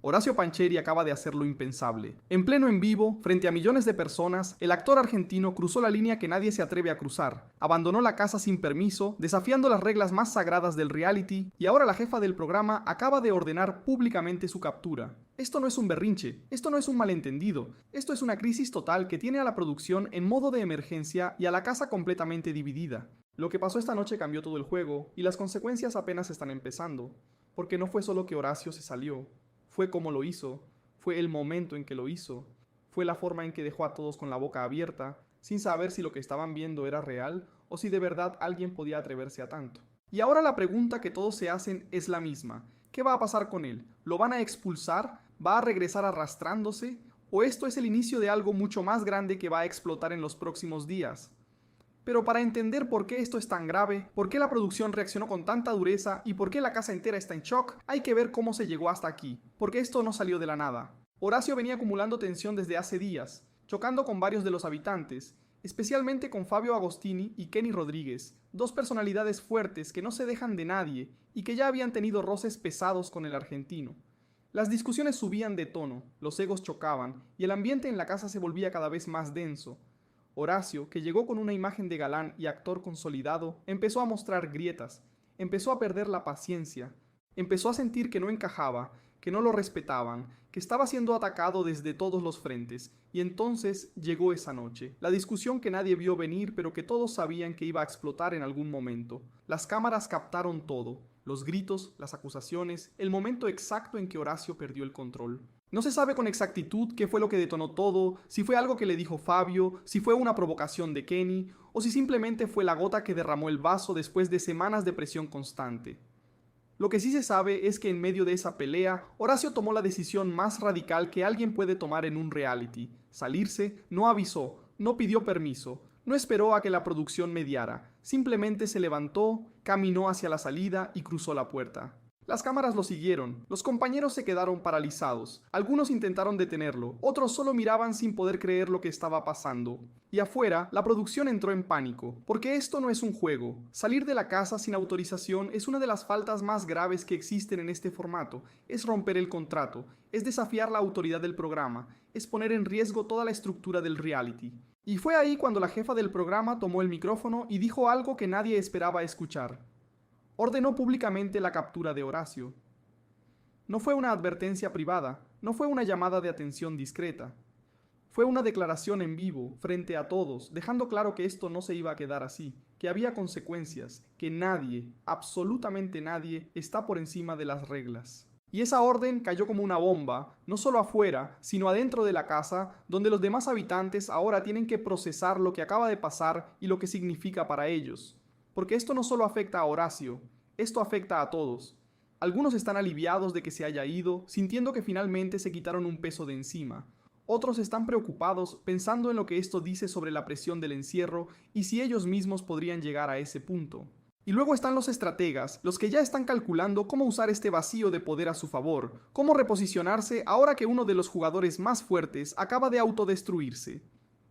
Horacio Pancheri acaba de hacer lo impensable. En pleno en vivo, frente a millones de personas, el actor argentino cruzó la línea que nadie se atreve a cruzar, abandonó la casa sin permiso, desafiando las reglas más sagradas del reality, y ahora la jefa del programa acaba de ordenar públicamente su captura. Esto no es un berrinche, esto no es un malentendido, esto es una crisis total que tiene a la producción en modo de emergencia y a la casa completamente dividida. Lo que pasó esta noche cambió todo el juego, y las consecuencias apenas están empezando, porque no fue solo que Horacio se salió. Fue cómo lo hizo, fue el momento en que lo hizo, fue la forma en que dejó a todos con la boca abierta, sin saber si lo que estaban viendo era real o si de verdad alguien podía atreverse a tanto. Y ahora la pregunta que todos se hacen es la misma. ¿Qué va a pasar con él? ¿Lo van a expulsar? ¿Va a regresar arrastrándose? ¿O esto es el inicio de algo mucho más grande que va a explotar en los próximos días? Pero para entender por qué esto es tan grave, por qué la producción reaccionó con tanta dureza y por qué la casa entera está en shock, hay que ver cómo se llegó hasta aquí, porque esto no salió de la nada. Horacio venía acumulando tensión desde hace días, chocando con varios de los habitantes, especialmente con Fabio Agostini y Kenny Rodríguez, dos personalidades fuertes que no se dejan de nadie y que ya habían tenido roces pesados con el argentino. Las discusiones subían de tono, los egos chocaban y el ambiente en la casa se volvía cada vez más denso. Horacio, que llegó con una imagen de galán y actor consolidado, empezó a mostrar grietas, empezó a perder la paciencia, empezó a sentir que no encajaba, que no lo respetaban, que estaba siendo atacado desde todos los frentes, y entonces llegó esa noche, la discusión que nadie vio venir pero que todos sabían que iba a explotar en algún momento. Las cámaras captaron todo, los gritos, las acusaciones, el momento exacto en que Horacio perdió el control. No se sabe con exactitud qué fue lo que detonó todo, si fue algo que le dijo Fabio, si fue una provocación de Kenny, o si simplemente fue la gota que derramó el vaso después de semanas de presión constante. Lo que sí se sabe es que en medio de esa pelea, Horacio tomó la decisión más radical que alguien puede tomar en un reality. Salirse, no avisó, no pidió permiso, no esperó a que la producción mediara, simplemente se levantó, caminó hacia la salida y cruzó la puerta. Las cámaras lo siguieron, los compañeros se quedaron paralizados, algunos intentaron detenerlo, otros solo miraban sin poder creer lo que estaba pasando. Y afuera, la producción entró en pánico, porque esto no es un juego. Salir de la casa sin autorización es una de las faltas más graves que existen en este formato, es romper el contrato, es desafiar la autoridad del programa, es poner en riesgo toda la estructura del reality. Y fue ahí cuando la jefa del programa tomó el micrófono y dijo algo que nadie esperaba escuchar. Ordenó públicamente la captura de Horacio. No fue una advertencia privada, no fue una llamada de atención discreta. Fue una declaración en vivo, frente a todos, dejando claro que esto no se iba a quedar así, que había consecuencias, que nadie, absolutamente nadie, está por encima de las reglas. Y esa orden cayó como una bomba, no solo afuera, sino adentro de la casa, donde los demás habitantes ahora tienen que procesar lo que acaba de pasar y lo que significa para ellos. Porque esto no solo afecta a Horacio, esto afecta a todos. Algunos están aliviados de que se haya ido, sintiendo que finalmente se quitaron un peso de encima. Otros están preocupados pensando en lo que esto dice sobre la presión del encierro y si ellos mismos podrían llegar a ese punto. Y luego están los estrategas, los que ya están calculando cómo usar este vacío de poder a su favor, cómo reposicionarse ahora que uno de los jugadores más fuertes acaba de autodestruirse.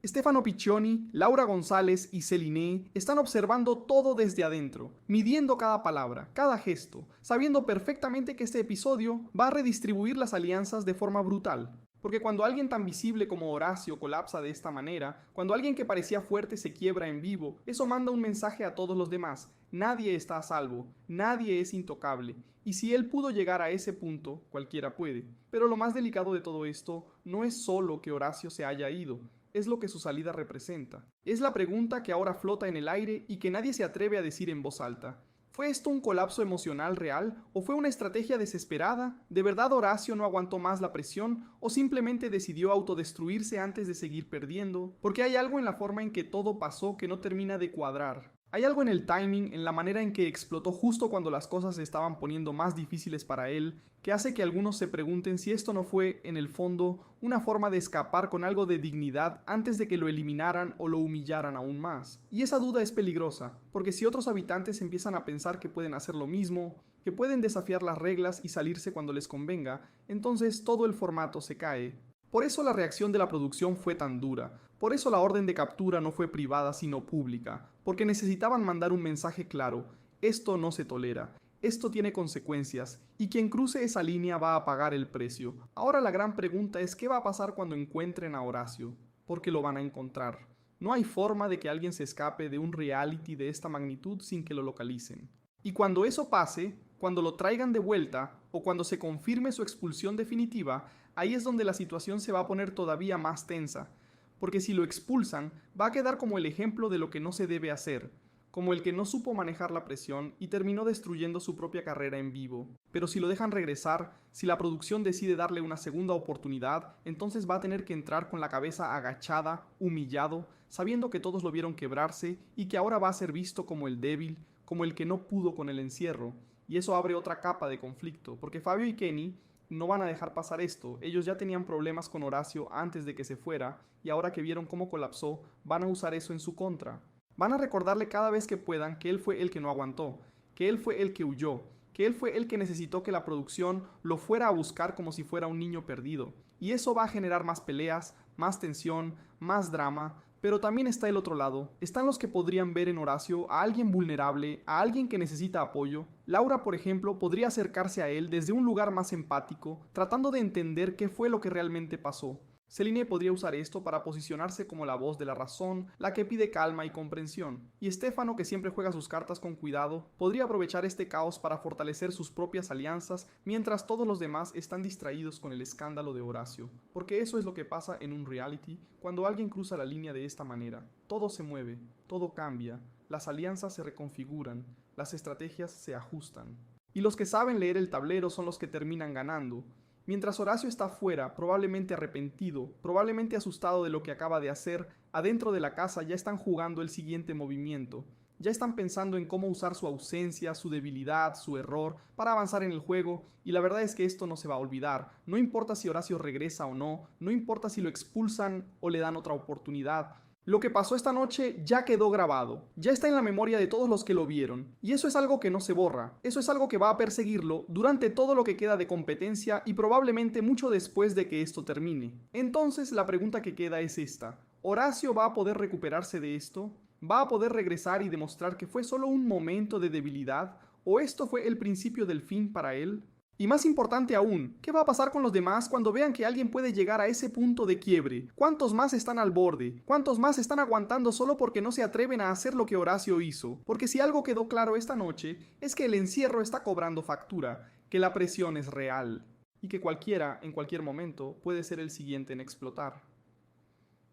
Stefano Piccioni, Laura González y Celine están observando todo desde adentro, midiendo cada palabra, cada gesto, sabiendo perfectamente que este episodio va a redistribuir las alianzas de forma brutal. Porque cuando alguien tan visible como Horacio colapsa de esta manera, cuando alguien que parecía fuerte se quiebra en vivo, eso manda un mensaje a todos los demás. Nadie está a salvo, nadie es intocable, y si él pudo llegar a ese punto, cualquiera puede. Pero lo más delicado de todo esto no es solo que Horacio se haya ido, es lo que su salida representa. Es la pregunta que ahora flota en el aire y que nadie se atreve a decir en voz alta. ¿Fue esto un colapso emocional real o fue una estrategia desesperada? ¿De verdad Horacio no aguantó más la presión o simplemente decidió autodestruirse antes de seguir perdiendo? Porque hay algo en la forma en que todo pasó que no termina de cuadrar. Hay algo en el timing, en la manera en que explotó justo cuando las cosas se estaban poniendo más difíciles para él, que hace que algunos se pregunten si esto no fue, en el fondo, una forma de escapar con algo de dignidad antes de que lo eliminaran o lo humillaran aún más. Y esa duda es peligrosa, porque si otros habitantes empiezan a pensar que pueden hacer lo mismo, que pueden desafiar las reglas y salirse cuando les convenga, entonces todo el formato se cae. Por eso la reacción de la producción fue tan dura, por eso la orden de captura no fue privada sino pública, porque necesitaban mandar un mensaje claro: esto no se tolera, esto tiene consecuencias, y quien cruce esa línea va a pagar el precio. Ahora la gran pregunta es ¿qué va a pasar cuando encuentren a Horacio? Porque lo van a encontrar. No hay forma de que alguien se escape de un reality de esta magnitud sin que lo localicen. Y cuando eso pase, cuando lo traigan de vuelta o cuando se confirme su expulsión definitiva, ahí es donde la situación se va a poner todavía más tensa, porque si lo expulsan, va a quedar como el ejemplo de lo que no se debe hacer, como el que no supo manejar la presión y terminó destruyendo su propia carrera en vivo. Pero si lo dejan regresar, si la producción decide darle una segunda oportunidad, entonces va a tener que entrar con la cabeza agachada, humillado, sabiendo que todos lo vieron quebrarse y que ahora va a ser visto como el débil, como el que no pudo con el encierro. Y eso abre otra capa de conflicto, porque Fabio y Kenny no van a dejar pasar esto. Ellos ya tenían problemas con Horacio antes de que se fuera, y ahora que vieron cómo colapsó, van a usar eso en su contra. Van a recordarle cada vez que puedan que él fue el que no aguantó, que él fue el que huyó, que él fue el que necesitó que la producción lo fuera a buscar como si fuera un niño perdido. Y eso va a generar más peleas, más tensión, más drama, pero también está el otro lado. Están los que podrían ver en Horacio a alguien vulnerable, a alguien que necesita apoyo. Laura, por ejemplo, podría acercarse a él desde un lugar más empático, tratando de entender qué fue lo que realmente pasó. Celine podría usar esto para posicionarse como la voz de la razón, la que pide calma y comprensión. Y Stefano, que siempre juega sus cartas con cuidado, podría aprovechar este caos para fortalecer sus propias alianzas, mientras todos los demás están distraídos con el escándalo de Horacio. Porque eso es lo que pasa en un reality cuando alguien cruza la línea de esta manera. Todo se mueve, todo cambia, las alianzas se reconfiguran, las estrategias se ajustan. Y los que saben leer el tablero son los que terminan ganando. Mientras Horacio está fuera, probablemente arrepentido, probablemente asustado de lo que acaba de hacer, adentro de la casa ya están jugando el siguiente movimiento. Ya están pensando en cómo usar su ausencia, su debilidad, su error, para avanzar en el juego, y la verdad es que esto no se va a olvidar. No importa si Horacio regresa o no, no importa si lo expulsan o le dan otra oportunidad. Lo que pasó esta noche ya quedó grabado, ya está en la memoria de todos los que lo vieron, y eso es algo que no se borra, eso es algo que va a perseguirlo durante todo lo que queda de competencia y probablemente mucho después de que esto termine. Entonces la pregunta que queda es esta: ¿Horacio va a poder recuperarse de esto? ¿Va a poder regresar y demostrar que fue solo un momento de debilidad? ¿O esto fue el principio del fin para él? Y más importante aún, ¿qué va a pasar con los demás cuando vean que alguien puede llegar a ese punto de quiebre? ¿Cuántos más están al borde? ¿Cuántos más están aguantando solo porque no se atreven a hacer lo que Horacio hizo? Porque si algo quedó claro esta noche, es que el encierro está cobrando factura, que la presión es real, y que cualquiera, en cualquier momento, puede ser el siguiente en explotar.